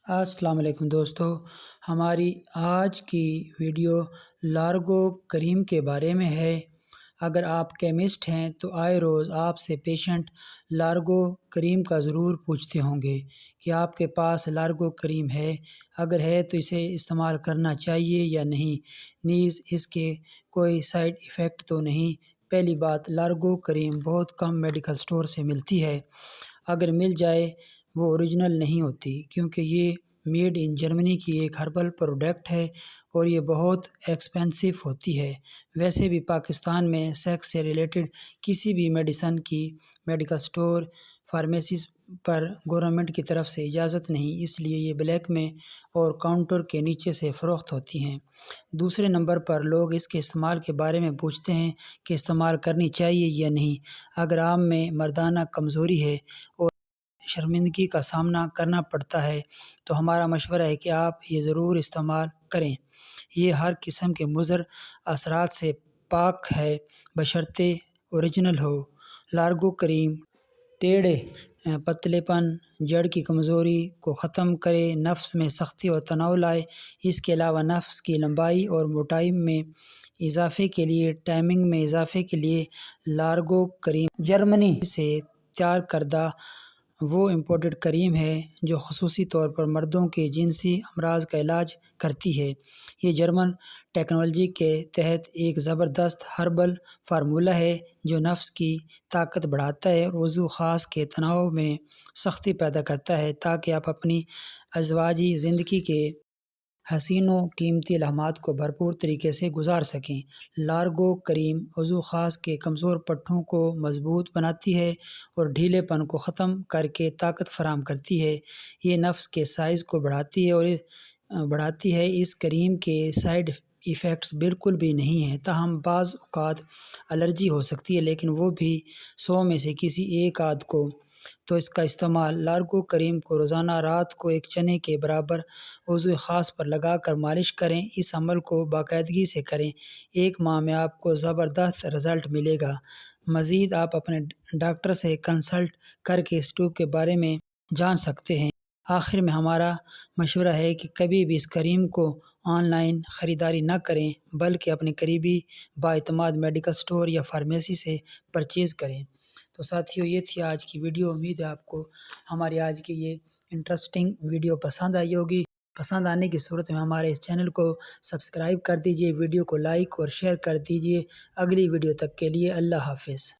السلام علیکم دوستو، ہماری آج کی ویڈیو لارگو کریم کے بارے میں ہے۔ اگر آپ کیمسٹ ہیں تو آئے روز آپ سے پیشنٹ لارگو کریم کا ضرور پوچھتے ہوں گے کہ آپ کے پاس لارگو کریم ہے، اگر ہے تو اسے استعمال کرنا چاہیے یا نہیں، نیز اس کے کوئی سائیڈ ایفیکٹ تو نہیں۔ پہلی بات، لارگو کریم بہت کم میڈیکل سٹور سے ملتی ہے، اگر مل جائے وہ اوریجنل نہیں ہوتی، کیونکہ یہ میڈ ان جرمنی کی ایک ہربل پروڈکٹ ہے اور یہ بہت ایکسپینسو ہوتی ہے۔ ویسے بھی پاکستان میں سیکس سے ریلیٹڈ کسی بھی میڈیسن کی میڈیکل سٹور فارمیسیز پر گورنمنٹ کی طرف سے اجازت نہیں، اس لیے یہ بلیک میں اور کاؤنٹر کے نیچے سے فروخت ہوتی ہیں۔ دوسرے نمبر پر لوگ اس کے استعمال کے بارے میں پوچھتے ہیں کہ استعمال کرنی چاہیے یا نہیں۔ اگر آپ میں مردانہ کمزوری ہے اور شرمندگی کا سامنا کرنا پڑتا ہے تو ہمارا مشورہ ہے کہ آپ یہ ضرور استعمال کریں۔ یہ ہر قسم کے مضر اثرات سے پاک ہے، بشرطے اوریجنل ہو۔ لارگو کریم ٹیڑے پتلے پن، جڑ کی کمزوری کو ختم کرے، نفس میں سختی اور تناؤ لائے۔ اس کے علاوہ نفس کی لمبائی اور موٹائی میں اضافے کے لیے ٹائمنگ میں اضافے کے لیے لارگو کریم جرمنی سے تیار کردہ وہ امپورٹڈ کریم ہے جو خصوصی طور پر مردوں کے جنسی امراض کا علاج کرتی ہے۔ یہ جرمن ٹیکنالوجی کے تحت ایک زبردست ہربل فارمولہ ہے جو نفس کی طاقت بڑھاتا ہے اور وضو خاص کے تناؤ میں سختی پیدا کرتا ہے تاکہ آپ اپنی ازواجی زندگی کے حسین و قیمتی لمحات کو بھرپور طریقے سے گزار سکیں۔ لارگو کریم وضو خاص کے کمزور پٹھوں کو مضبوط بناتی ہے اور ڈھیلے پن کو ختم کر کے طاقت فراہم کرتی ہے۔ یہ نفس کے سائز کو بڑھاتی ہے۔ اس کریم کے سائیڈ ایفیکٹس بالکل بھی نہیں ہیں، تاہم بعض اوقات الرجی ہو سکتی ہے، لیکن وہ بھی 100 میں سے کسی ایک آدھ کو۔ تو اس کا استعمال لارگو کریم کو روزانہ رات کو ایک چنے کے برابر عضو خاص پر لگا کر مالش کریں۔ اس عمل کو باقاعدگی سے کریں، 1 ماہ میں آپ کو زبردست رزلٹ ملے گا۔ مزید آپ اپنے ڈاکٹر سے کنسلٹ کر کے اس ٹیوب کے بارے میں جان سکتے ہیں۔ آخر میں ہمارا مشورہ ہے کہ کبھی بھی اس کریم کو آن لائن خریداری نہ کریں، بلکہ اپنے قریبی بااعتماد میڈیکل سٹور یا فارمیسی سے پرچیز کریں۔ تو ساتھیو، یہ تھی آج کی ویڈیو۔ امید ہے آپ کو ہماری آج کی یہ انٹرسٹنگ ویڈیو پسند آئی ہوگی۔ پسند آنے کی صورت میں ہمارے اس چینل کو سبسکرائب کر دیجئے، ویڈیو کو لائک اور شیئر کر دیجئے۔ اگلی ویڈیو تک کے لیے اللہ حافظ۔